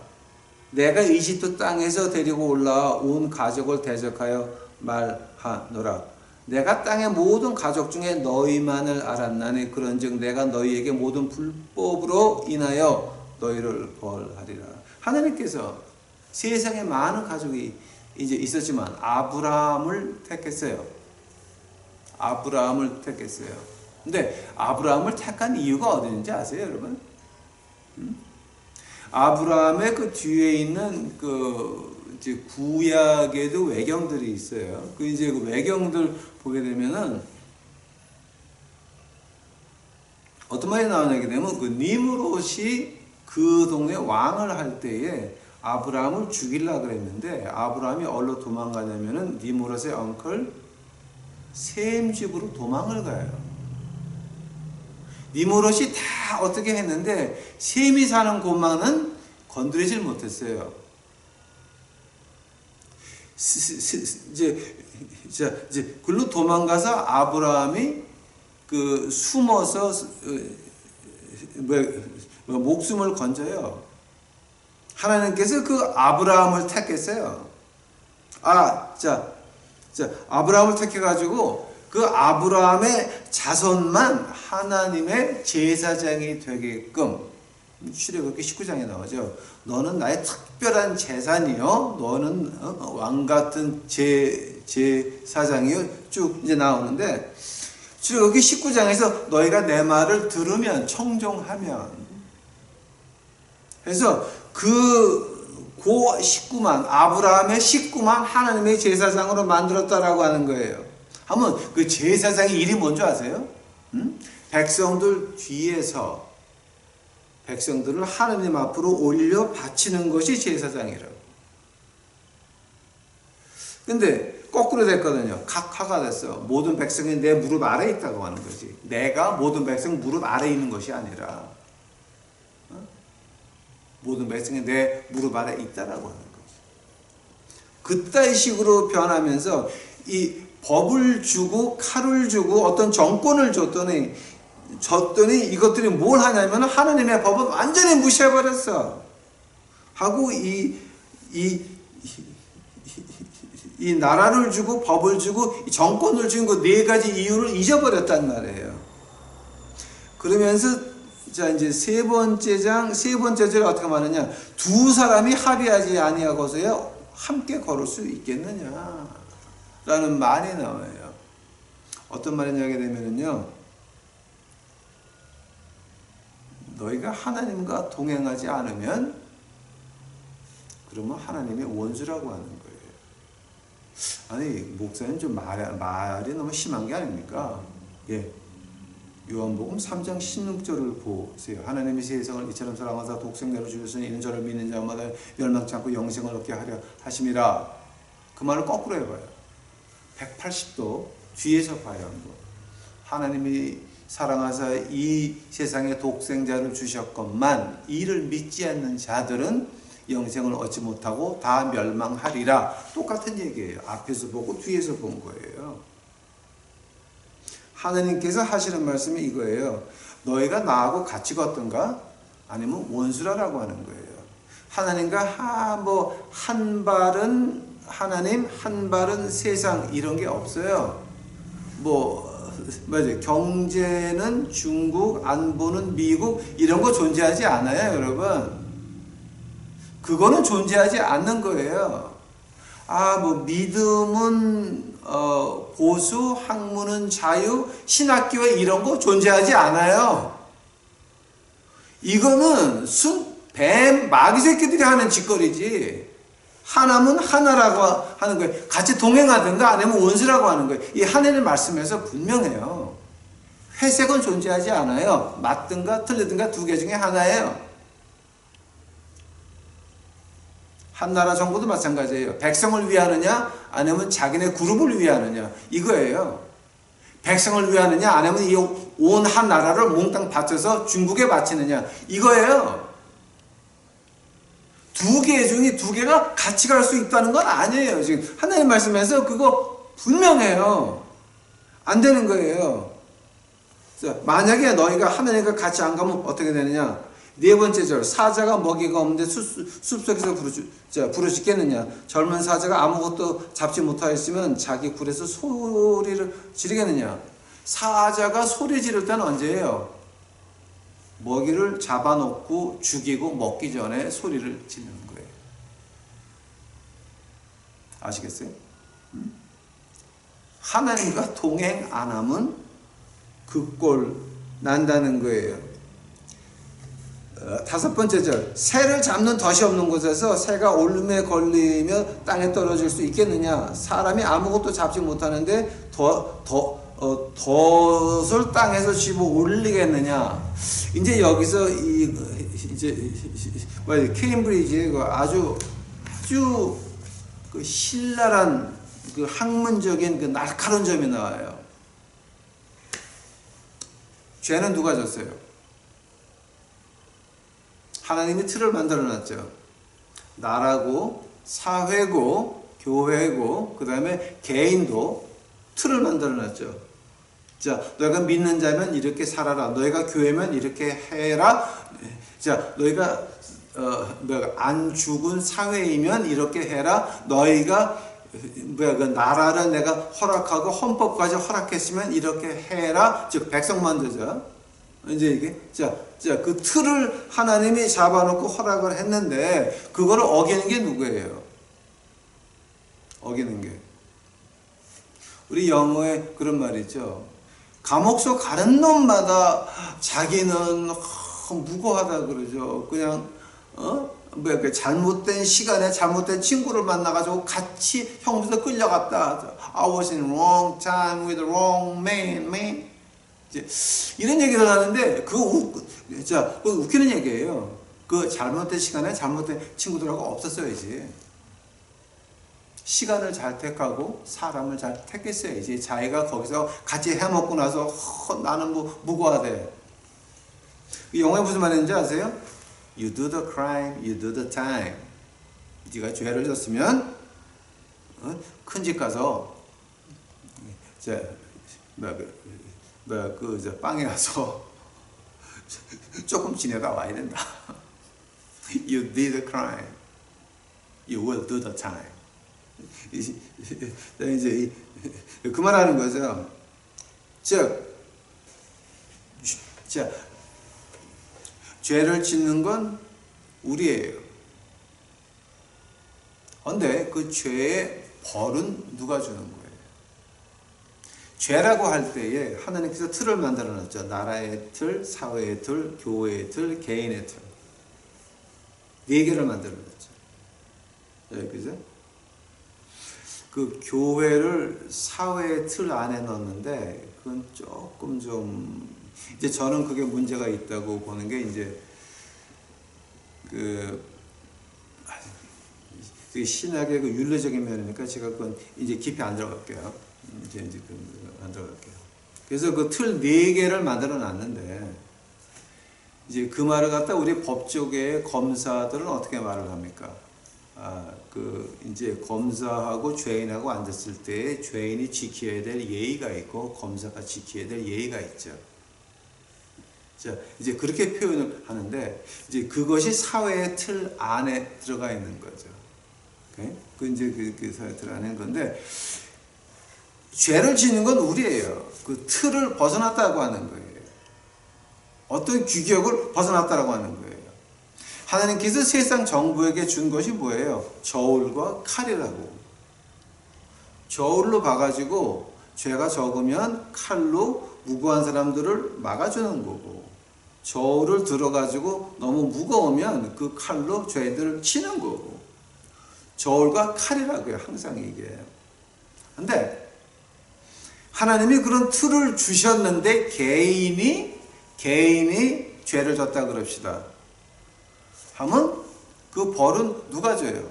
내가 이집트 땅에서 데리고 올라와 온 가족을 대적하여 말하노라. 내가 땅의 모든 가족 중에 너희만을 알았나니 그런즉 내가 너희에게 모든 불법으로 인하여 너희를 벌하리라. 하나님께서 세상에 많은 가족이 이제 있었지만 아브라함을 택했어요. 아브라함을 택했어요. 근데 아브라함을 택한 이유가 어디 있는지 아세요, 여러분? 아브라함의 그 뒤에 있는 이제 구약에도 외경들이 있어요. 이제 그 외경들 보게 되면은 어떤 말이 나오냐게 되면 그 니므롯이 그 동네 왕을 할 때에 아브라함을 죽이려고 그랬는데 아브라함이 어디로 도망가냐면은 니므롯의 엉클 셈 집으로 도망을 가요. 니므롯이 다 어떻게 했는데 셈이 사는 곳만은 건드리질 못했어요. 이제 글로 도망가서 아브라함이 숨어서 목숨을 건져요. 하나님께서 그 아브라함을 택했어요. 아브라함을 택해가지고 그 아브라함의 자손만 하나님의 제사장이 되게끔, 출애굽기 19장에 나오죠. 너는 나의 특별한 제사니요, 너는 왕 같은 제사장이요, 쭉 이제 나오는데, 출애굽기 19장에서 너희가 내 말을 들으면, 청종하면, 그래서 그 식구만, 아브라함의 식구만 하나님의 제사장으로 만들었다라고 하는 거예요. 하면 그 제사장의 일이 뭔지 아세요? 백성들 뒤에서 백성들을 하나님 앞으로 올려 바치는 것이 제사장이라고. 근데 거꾸로 됐거든요. 각하가 됐어. 모든 백성이 내 무릎 아래에 있다고 하는 거지. 내가 모든 백성 무릎 아래에 있는 것이 아니라 모든 백성이 내 무릎 아래에 있다라고 하는 거지. 그따위 식으로 변하면서 이 법을 주고 칼을 주고 어떤 정권을 줬더니 이것들이 뭘 하냐면 하나님의 법은 완전히 무시해버렸어. 하고 이 나라를 주고 법을 주고 정권을 준 그 네 가지 이유를 잊어버렸단 말이에요. 그러면서 자 이제 세 번째 절에 어떻게 말하냐? 두 사람이 합의하지 아니하고서야 함께 걸을 수 있겠느냐? 라는 말이 나와요. 어떤 말이냐 하게 되면요, 너희가 하나님과 동행하지 않으면 그러면 하나님의 원수라고 하는 거예요. 아니 목사님 좀 말이 너무 심한 게 아닙니까? 예. 요한복음 3장 16절을 보세요. 하나님이 세상을 이처럼 사랑하사 독생자를 주셨으니 이는 저를 믿는 자마다 멸망치 않고 영생을 얻게 하려 하심이라. 그 말을 거꾸로 해봐요. 180도 뒤에서 봐요. 한번. 하나님이 사랑하사 이 세상에 독생자를 주셨건만 이를 믿지 않는 자들은 영생을 얻지 못하고 다 멸망하리라. 똑같은 얘기예요. 앞에서 보고 뒤에서 본 거예요. 하나님께서 하시는 말씀이 이거예요. 너희가 나하고 같이 걷든가 아니면 원수라라고 하는 거예요. 하나님과 한 발은 하나님, 한 발은 세상 이런 게 없어요. 맞아요. 경제는 중국, 안보는 미국 이런 거 존재하지 않아요, 여러분. 그거는 존재하지 않는 거예요. 믿음은 보수, 학문은 자유, 신학교회 이런 거 존재하지 않아요. 이거는 뱀, 마귀 새끼들이 하는 짓거리지. 하나면 하나라고 하는 거예요. 같이 동행하든가 아니면 원수라고 하는 거예요. 이 하나님의 말씀에서 분명해요. 회색은 존재하지 않아요. 맞든가 틀리든가 두 개 중에 하나예요. 한 나라 정부도 마찬가지예요. 백성을 위하느냐 아니면 자기네 그룹을 위하느냐 이거예요. 백성을 위하느냐 아니면 이 온 한 나라를 몽땅 바쳐서 중국에 바치느냐 이거예요. 두 개 중에 두 개가 같이 갈 수 있다는 건 아니에요. 지금 하나님 말씀에서 그거 분명해요. 안 되는 거예요. 만약에 너희가 하나님과 같이 안 가면 어떻게 되느냐? 네 번째 절, 사자가 먹이가 없는데 숲속에서 부르짖겠느냐? 젊은 사자가 아무것도 잡지 못하였으면 자기 굴에서 소리를 지르겠느냐? 사자가 소리 지를 때는 언제예요? 먹이를 잡아놓고 죽이고 먹기 전에 소리를 지르는 거예요. 아시겠어요? 하나님과 동행 안 하면 그 꼴 난다는 거예요. 다섯 번째 절, 새를 잡는 덫이 없는 곳에서 새가 올름에 걸리며 땅에 떨어질 수 있겠느냐? 사람이 아무것도 잡지 못하는데 덫을 땅에서 집어 올리겠느냐? 이제 여기서 케임브리지의 아주 그 신랄한 그 학문적인 그 날카로운 점이 나와요. 죄는 누가 졌어요? 하나님이 틀을 만들어놨죠. 나라고, 사회고, 교회고, 그 다음에 개인도 틀을 만들어놨죠. 자, 너희가 믿는 자면 이렇게 살아라. 너희가 교회면 이렇게 해라. 자, 너희가 안 죽은 사회이면 이렇게 해라. 너희가 그 나라를 내가 허락하고 헌법까지 허락했으면 이렇게 해라. 즉 백성만 되자. 이제 이게 그 틀을 하나님이 잡아놓고 허락을 했는데 그거를 어기는 게 누구예요? 어기는 게 우리 영어에 그런 말이 있죠. 감옥 속 가는 놈마다 자기는 무고하다 그러죠. 그냥 잘못된 시간에 잘못된 친구를 만나가지고 같이 형부터 끌려갔다. I was in wrong time with the wrong man. 이런 얘기를 하는데 그거 웃기는 얘기예요. 그 잘못된 시간에 잘못된 친구들하고 없었어야지. 시간을 잘 택하고 사람을 잘 택했어야지. 자기가 거기서 같이 해먹고 나서 나는 뭐 무고하대. 영어에 무슨 말인지 아세요? You do the crime, you do the time. 네가 죄를 졌으면 큰 집 가서 빵에 가서 조금 지내다 와야 된다. You did the crime, you will do the time. 이제 그 말하는 거죠. 즉, 자, 죄를 짓는 건 우리예요. 그런데 그 죄의 벌은 누가 주는 거예요? 죄라고 할 때에 하나님께서 틀을 만들어 놨죠. 나라의 틀, 사회의 틀, 교회의 틀, 개인의 틀. 4개를 만들어 놨죠. 그죠? 그 교회를 사회의 틀 안에 넣었는데 그건 조금 좀 이제 저는 그게 문제가 있다고 보는 게 이제 그 신학의 그 윤리적인 면이니까 제가 그건 이제 깊이 안 들어갈게요. 이제 안 들어갈게요. 그래서 그 틀 4개를 만들어 놨는데 이제 그 말을 갖다 우리 법조계의 검사들은 어떻게 말을 합니까? 이제 검사하고 죄인하고 앉았을 때 죄인이 지켜야 될 예의가 있고 검사가 지켜야 될 예의가 있죠. 자, 이제 그렇게 표현을 하는데 이제 그것이 사회의 틀 안에 들어가 있는 거죠. 그 이제 그 사회의 틀 안에 있는 건데 죄를 짓는 건 우리예요. 그 틀을 벗어났다고 하는 거예요. 어떤 규격을 벗어났다고 하는 거예요. 하나님께서 세상 정부에게 준 것이 뭐예요? 저울과 칼이라고. 저울로 봐가지고 죄가 적으면 칼로 무고한 사람들을 막아주는 거고, 저울을 들어가지고 너무 무거우면 그 칼로 죄들을 치는 거고, 저울과 칼이라고요. 항상 이게. 근데 하나님이 그런 틀을 주셨는데 개인이 죄를 졌다 그럽시다. 하면 그 벌은 누가 줘요?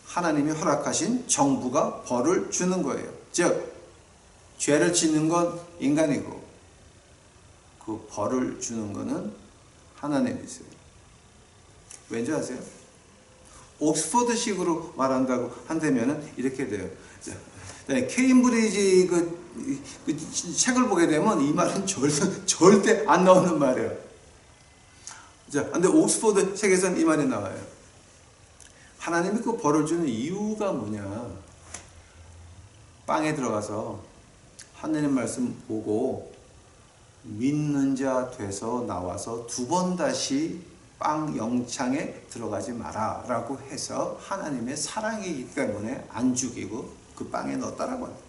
하나님이 허락하신 정부가 벌을 주는 거예요. 즉 죄를 짓는 건 인간이고 그 벌을 주는 거는 하나님이세요. 왠지 아세요? 옥스퍼드식으로 말한다고 한다면 이렇게 돼요. 케임브리지 그 책을 보게 되면 이 말은 절대 안 나오는 말이에요. 자, 근데 옥스퍼드 책에서는 이 말이 나와요. 하나님이 그 벌을 주는 이유가 뭐냐? 빵에 들어가서 하나님 말씀 보고 믿는 자 돼서 나와서 2번 다시 빵 영창에 들어가지 마라 라고 해서 하나님의 사랑이기 때문에 안 죽이고 그 빵에 넣었다라고 합니다.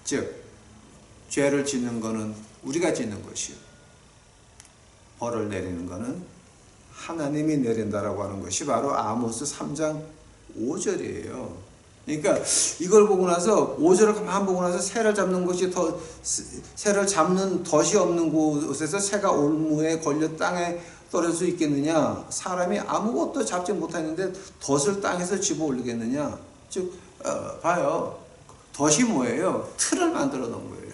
즉 죄를 짓는 것은 우리가 짓는 것이요, 벌을 내리는 것은 하나님이 내린다라고 하는 것이 바로 아모스 3장 5절이에요. 그러니까 이걸 보고 나서 5절을 가만 보고 나서 새를 잡는 것이 새를 잡는 덫이 없는 곳에서 새가 올무에 걸려 땅에 떨어질 수 있겠느냐? 사람이 아무것도 잡지 못하는데 덫을 땅에서 집어 올리겠느냐? 즉 봐요. 덫이 뭐예요? 틀을 만들어 놓은 거예요.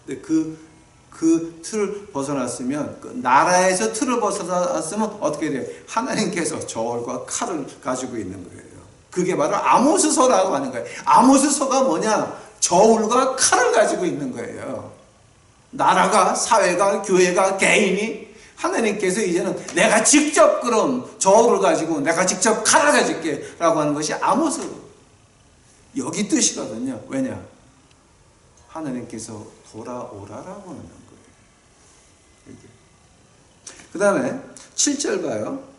근데 그 틀을 벗어났으면, 그 나라에서 틀을 벗어났으면 어떻게 돼요? 하나님께서 저울과 칼을 가지고 있는 거예요. 그게 바로 아모스서라고 하는 거예요. 아모스서가 뭐냐? 저울과 칼을 가지고 있는 거예요. 나라가, 사회가, 교회가, 개인이 하나님께서 이제는 내가 직접 그럼 저울을 가지고 내가 직접 칼을 가질게 라고 하는 것이 아모스 여기 뜻이거든요. 왜냐? 하나님께서 돌아오라라고 하는 거예요. 그 다음에 7절 봐요.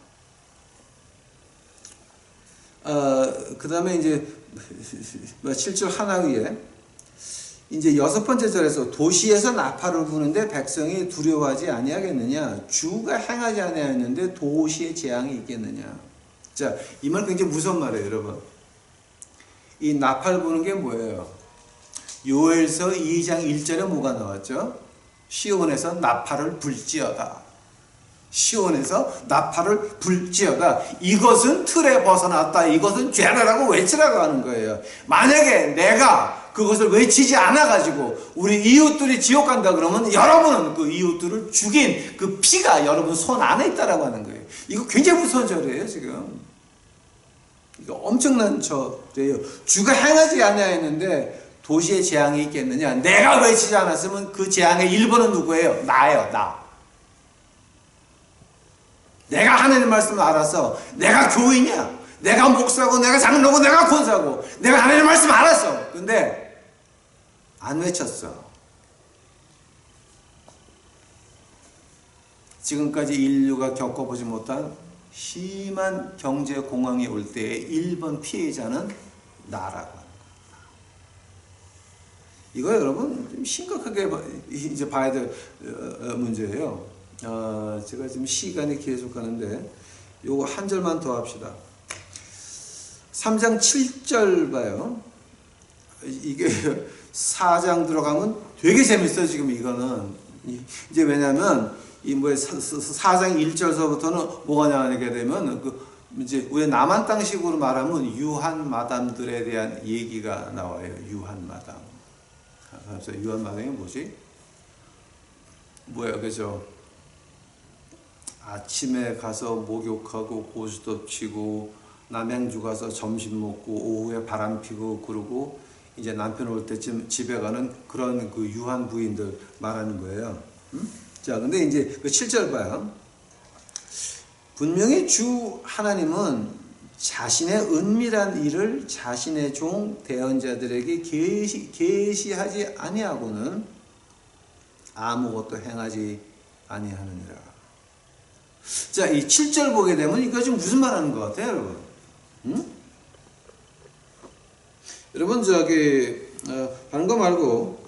그 다음에 이제 7절 하나 위에 이제 6번째 절에서 도시에서 나팔을 부는데 백성이 두려워하지 아니하겠느냐? 주가 행하지 아니하였는데 도시에 재앙이 있겠느냐? 자, 이 말 굉장히 무서운 말이에요, 여러분. 이 나팔 부는 게 뭐예요? 요엘서 2장 1절에 뭐가 나왔죠? 시온에서 나팔을 불지어다. 시온에서 나팔을 불지어다. 이것은 틀에 벗어났다. 이것은 죄라라고 외치라고 하는 거예요. 만약에 내가 그것을 외치지 않아가지고 우리 이웃들이 지옥 간다 그러면 여러분은 그 이웃들을 죽인 그 피가 여러분 손 안에 있다라고 하는 거예요. 이거 굉장히 무서운 절이에요 지금. 이거 엄청난 절이에요. 주가 행하지 아니하였는데 도시에 재앙이 있겠느냐. 내가 외치지 않았으면 그 재앙의 1번은 누구예요? 나예요. 나. 내가 하나님 말씀을 알아서 내가 교인이야. 내가 목사고 내가 장로고 내가 권사고 내가 하나님 말씀 알았어. 근데 안 외쳤어. 지금까지 인류가 겪어보지 못한 심한 경제 공황이 올 때의 1번 피해자는 나라고 하는 거예요. 이거 여러분 좀 심각하게 이제 봐야 될 문제예요. 제가 지금 시간이 계속 가는데 요거 한 절만 더 합시다. 3장 7절 봐요. 이게 4장 들어가면 되게 재밌어요. 지금 이거는 이제 왜냐면 이 뭐에 4장 1절서부터는 뭐가 나오게 되면 그 이제 우리 남한 땅식으로 말하면 유한 마담들에 대한 얘기가 나와요. 유한 마담. 그래서 유한 마담이 뭐지? 뭐야, 그죠? 아침에 가서 목욕하고 고스톱 치고 남양주 가서 점심 먹고 오후에 바람 피고 그러고 이제 남편 올 때쯤 집에 가는 그런 그 유한 부인들 말하는 거예요. 자, 근데 이제 그 7절 봐요. 분명히 주 하나님은 자신의 은밀한 일을 자신의 종 대언자들에게 계시하지 아니하고는 아무것도 행하지 아니하느니라. 자, 이 7절 보게 되면 이거 지금 무슨 말 하는 것 같아요, 여러분? 여러분, 저기, 다른 거 말고,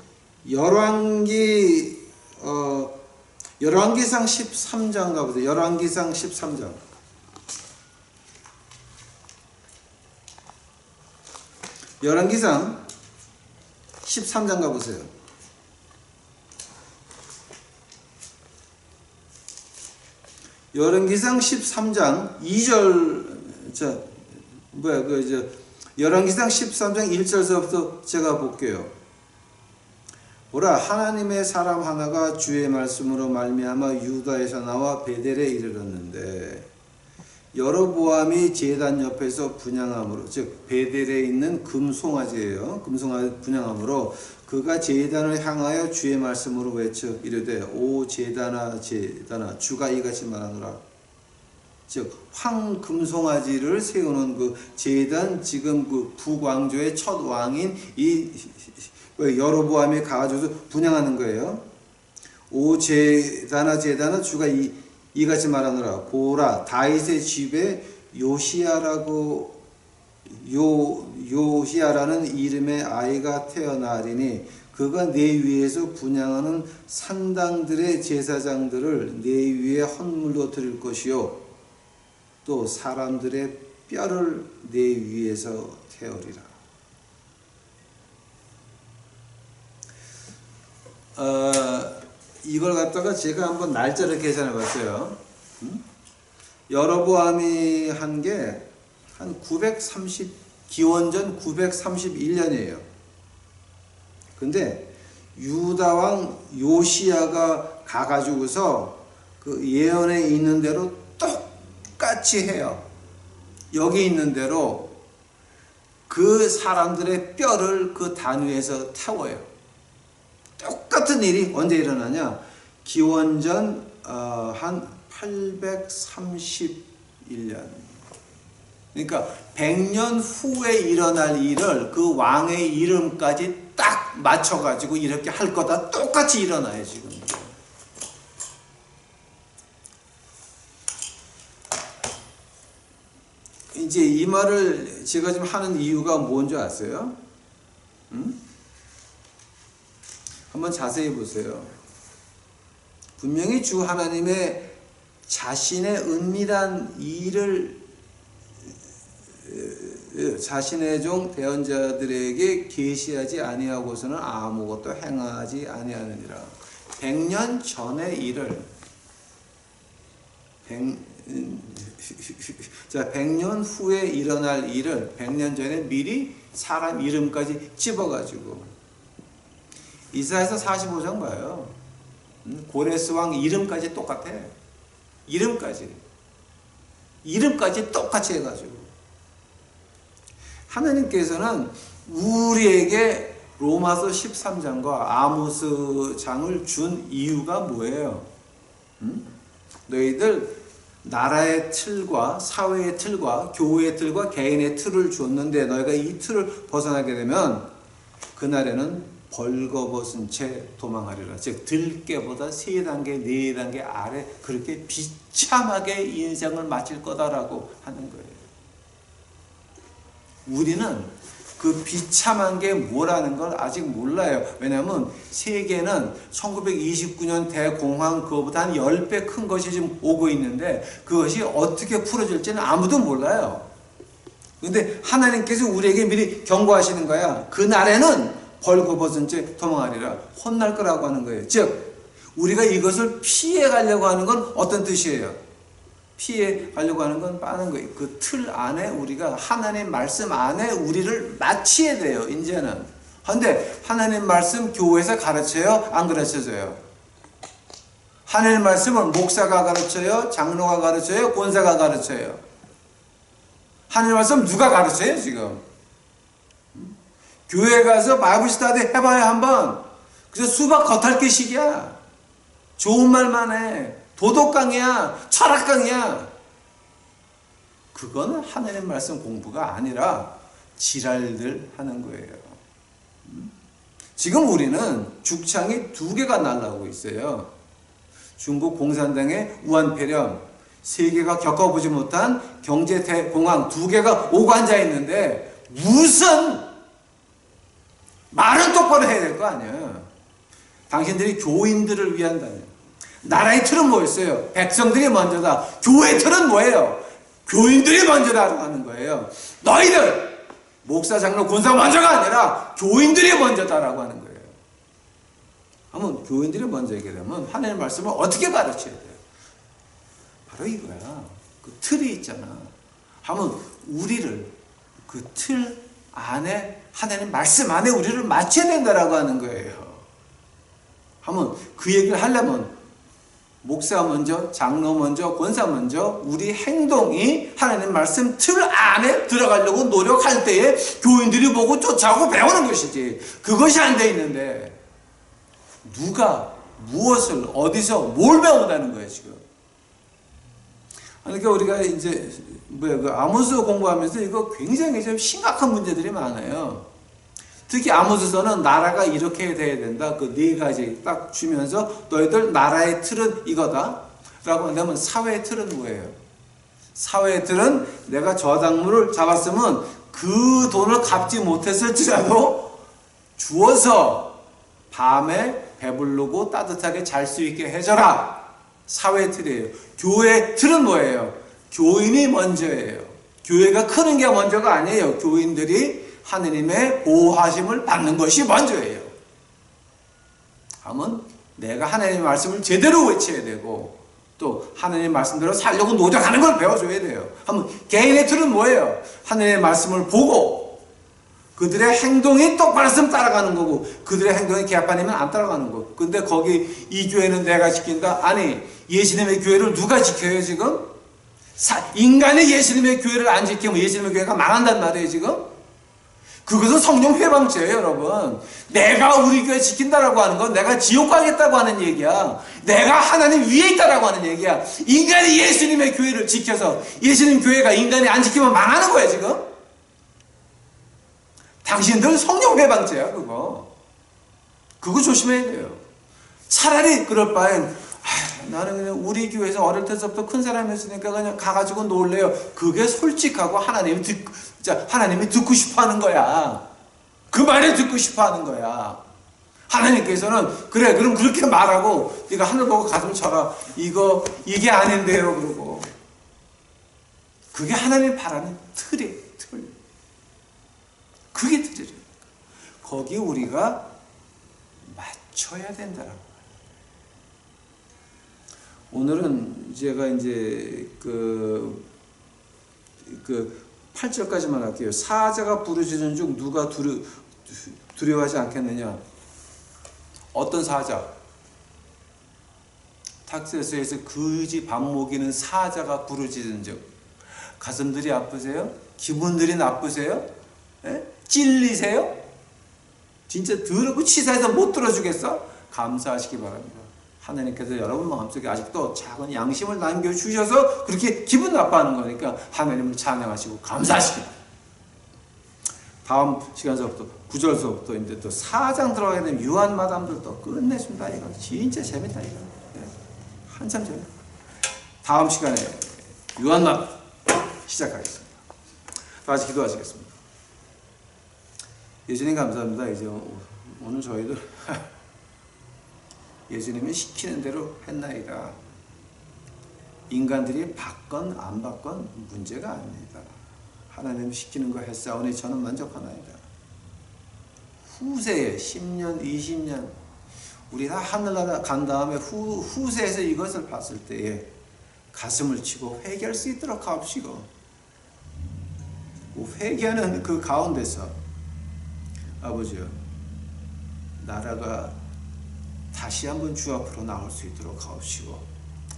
열왕기상 13장 가보세요. 열왕기상 13장. 열왕기상 13장 가보세요. 열왕기상 13장 2절, 자, 뭐야, 그, 열왕기상 13장 1절서부터 제가 볼게요. 보라, 하나님의 사람 하나가 주의 말씀으로 말미암아 유다에서 나와 베델에 이르렀는데 여로보암이 제단 옆에서 분향함으로, 즉 베델에 있는 금송아지예요. 금송아지 분향함으로 그가 제단을 향하여 주의 말씀으로 외쳐 이르되 오 제단아 제단아 주가 이같이 말하노라. 즉 황금송아지를 세우는 그 제단, 지금 그 북왕조의 첫 왕인 이 여로보암이 가가지고 분향하는 거예요. 오 제단아 제단아 주가 이같이 말하노라. 보라, 다윗의 집에 요시야라는 이름의 아이가 태어나리니 그가 내 위에서 분향하는 산당들의 제사장들을 내 위에 헌물로 드릴 것이요 또 사람들의 뼈를 내 위에서 태우리라. 이걸 갖다가 제가 한번 날짜를 계산해 봤어요. 여로보암이 한 게 한 930, 기원전 931년이에요. 근데 유다왕 요시야가 가가지고서 그 예언에 있는 대로 똑같이 해요. 여기 있는 대로 그 사람들의 뼈를 그 단 위에서 태워요. 똑같은 일이 언제 일어나냐? 기원전 한 831년. 그러니까 100년 후에 일어날 일을 그 왕의 이름까지 딱 맞춰가지고 이렇게 할 거다. 똑같이 일어나요 지금. 이제 이 말을 제가 지금 하는 이유가 뭔지 아세요? 한번 자세히 보세요. 분명히 주 하나님의 자신의 은밀한 일을 자신의 종 대언자들에게 계시하지 아니하고서는 아무것도 행하지 아니하느니라. 100년 전의 일을 자, 100년 후에 일어날 일을 100년 전에 미리 사람 이름까지 집어가지고 이사야서 45장 봐요. 고레스 왕 이름까지 똑같아. 이름까지 똑같이 해가지고 하나님께서는 우리에게 로마서 13장과 아모스장을 준 이유가 뭐예요? 너희들 나라의 틀과 사회의 틀과 교회의 틀과 개인의 틀을 줬는데 너희가 이 틀을 벗어나게 되면 그날에는 벌거벗은 채 도망하리라. 즉 들깨보다 3단계 4단계 아래 그렇게 비참하게 인생을 마칠 거다라고 하는 거예요. 우리는 그 비참한 게 뭐라는 걸 아직 몰라요. 왜냐하면 세계는 1929년 대공황 그거보다 한 10배 큰 것이 지금 오고 있는데 그것이 어떻게 풀어질지는 아무도 몰라요. 근데 하나님께서 우리에게 미리 경고하시는 거야. 그날에는 벌거벗은 채 도망하리라. 혼날 거라고 하는 거예요. 즉 우리가 이것을 피해 가려고 하는 건 어떤 뜻이에요? 피해 가려고 하는 건 빠는 거예요. 그 틀 안에 우리가 하나님 말씀 안에 우리를 맞춰야 돼요. 이제는. 그런데 하나님 말씀 교회에서 가르쳐요? 안 가르쳐줘요? 하나님 말씀을 목사가 가르쳐요? 장로가 가르쳐요? 권사가 가르쳐요? 하나님 말씀 누가 가르쳐요 지금? 교회 가서 바이블 스터디 해봐야 한번. 그래서 수박 겉핥기식이야. 좋은 말만 해. 도덕 강의야. 철학 강의야. 그거는 하나님 말씀 공부가 아니라 지랄들 하는 거예요. 지금 우리는 죽창이 2개가 날라오고 있어요. 중국 공산당의 우한폐렴, 세계가 겪어보지 못한 경제 대공황 2개가 오고 앉아 있는데 무슨 말은 똑바로 해야 될 거 아니에요. 당신들이 교인들을 위한다면 나라의 틀은 뭐였어요? 백성들이 먼저다. 교회 틀은 뭐예요? 교인들이 먼저다라고 하는 거예요. 너희들 목사, 장로, 권사 먼저가 아니라 교인들이 먼저다라고 하는 거예요. 한번 교인들이 먼저 얘기하면 하나님의 말씀을 어떻게 가르쳐야 돼요? 바로 이거야. 그 틀이 있잖아. 한번 우리를 그 틀 안에 하나님 말씀 안에 우리를 맞춰야 된다라고 하는 거예요. 한번 그 얘기를 하려면 목사 먼저, 장로 먼저, 권사 먼저 우리 행동이 하나님 말씀 틀 안에 들어가려고 노력할 때에 교인들이 보고 쫓아오고 배우는 것이지. 그것이 안 돼 있는데 누가 무엇을 어디서 뭘 배운다는 거예요 지금. 그러니까 우리가 이제 그 아모스 공부하면서 이거 굉장히 좀 심각한 문제들이 많아요. 특히 아모스서는 나라가 이렇게 돼야 된다. 그 4가지 딱 주면서 너희들 나라의 틀은 이거다. 라고 한다면 사회의 틀은 뭐예요? 사회의 틀은 내가 저당물을 잡았으면 그 돈을 갚지 못했을지라도 주어서 밤에 배부르고 따뜻하게 잘 수 있게 해줘라. 사회의 틀이에요. 교회의 틀은 뭐예요? 교인이 먼저예요. 교회가 크는 게 먼저가 아니에요. 교인들이 하느님의 보호하심을 받는 것이 먼저예요. 하면 내가 하나님의 말씀을 제대로 외쳐야 되고 또 하나님의 말씀대로 살려고 노력하는 걸 배워줘야 돼요. 하면 개인의 틀은 뭐예요? 하나님의 말씀을 보고 그들의 행동이 똑바로 있으면 따라가는 거고 그들의 행동이 개판이면 안 따라가는 거고. 근데 거기 이 교회는 내가 지킨다? 아니 예수님의 교회를 누가 지켜요 지금? 인간이 예수님의 교회를 안 지키면 예수님의 교회가 망한단 말이에요 지금? 그것은 성령 회방죄예요 여러분. 내가 우리 교회 지킨다라고 하는 건 내가 지옥 가겠다고 하는 얘기야. 내가 하나님 위에 있다라고 하는 얘기야. 인간이 예수님의 교회를 지켜서 예수님 교회가 인간이 안 지키면 망하는 거야 지금. 당신들 성령 회방죄야 그거 조심해야 돼요. 차라리 그럴 바엔 나는 그냥 우리 교회에서 어릴 때부터 큰 사람이었으니까 그냥 가가지고 놀래요. 그게 솔직하고 하나님이 듣고 싶어 하는 거야. 그 말을 듣고 싶어 하는 거야. 하나님께서는 그래 그럼 그렇게 말하고 네가 하늘 보고 가슴 쳐라. 이게 아닌데요 그러고. 그게 하나님이 바라는 틀이에요. 틀. 그게 틀이에요. 거기 우리가 맞춰야 된다라고. 오늘은 제가 이제 그 8절까지만 할게요. 사자가 부르짖은 중 누가 두려워하지 않겠느냐. 어떤 사자? 탁세서에서 거지 밥 먹이는 사자가 부르짖은 중. 가슴들이 아프세요? 기분들이 나쁘세요? 에? 찔리세요? 진짜 더럽고 치사해서 못 들어주겠어? 감사하시기 바랍니다. 하나님께서 여러분 마음속에 아직도 작은 양심을 남겨주셔서 그렇게 기분 나빠하는 거니까 하나님을 찬양하시고 감사하시기 바랍니다. 다음 시간서부터 9절서부터 이제 또 4장 들어가게 되면 유한 마담들 또 끝내준다. 이거 진짜 재밌다. 이거 한참 재밌다. 다음 시간에 유한 마담 시작하겠습니다. 다 같이 기도하시겠습니다. 예수님 감사합니다. 이제 오늘 저희들 예수님이 시키는 대로 했나이다. 인간들이 받건 안 받건 문제가 아닙니다. 하나님 시키는 거 했사오니 저는 만족하나이다. 후세에 10년, 20년 우리 다 하늘나라 간 다음에 후세에서 이것을 봤을 때에 가슴을 치고 회개할 수 있도록 하옵시고, 회개하는 그 가운데서 아버지요, 나라가 다시 한번 주 앞으로 나올 수 있도록 하옵시고,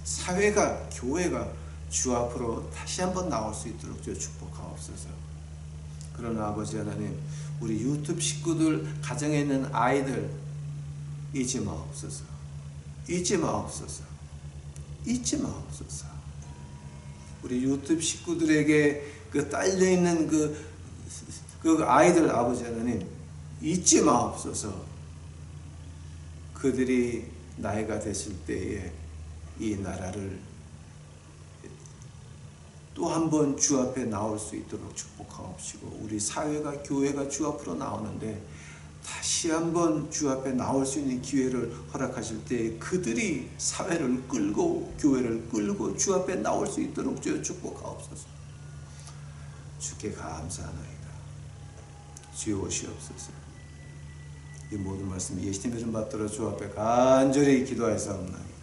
사회가, 교회가 주 앞으로 다시 한번 나올 수 있도록 축복하옵소서. 그러나 아버지 하나님, 우리 유튜브 식구들, 가정에 있는 아이들 잊지 마옵소서. 잊지 마옵소서. 잊지 마옵소서. 우리 유튜브 식구들에게 그 딸려있는 그 아이들 아버지 하나님 잊지 마옵소서. 그들이 나이가 됐을 때에 이 나라를 또 한 번 주 앞에 나올 수 있도록 축복하옵시고, 우리 사회가, 교회가 주 앞으로 나오는데 다시 한번 주 앞에 나올 수 있는 기회를 허락하실 때 그들이 사회를 끌고 교회를 끌고 주 앞에 나올 수 있도록 축복하옵소서. 주께 감사하나이다. 주여 오시옵소서. 이 모든 말씀 예수님의 이름 받들어 주 앞에 간절히 기도하였사옵나이다.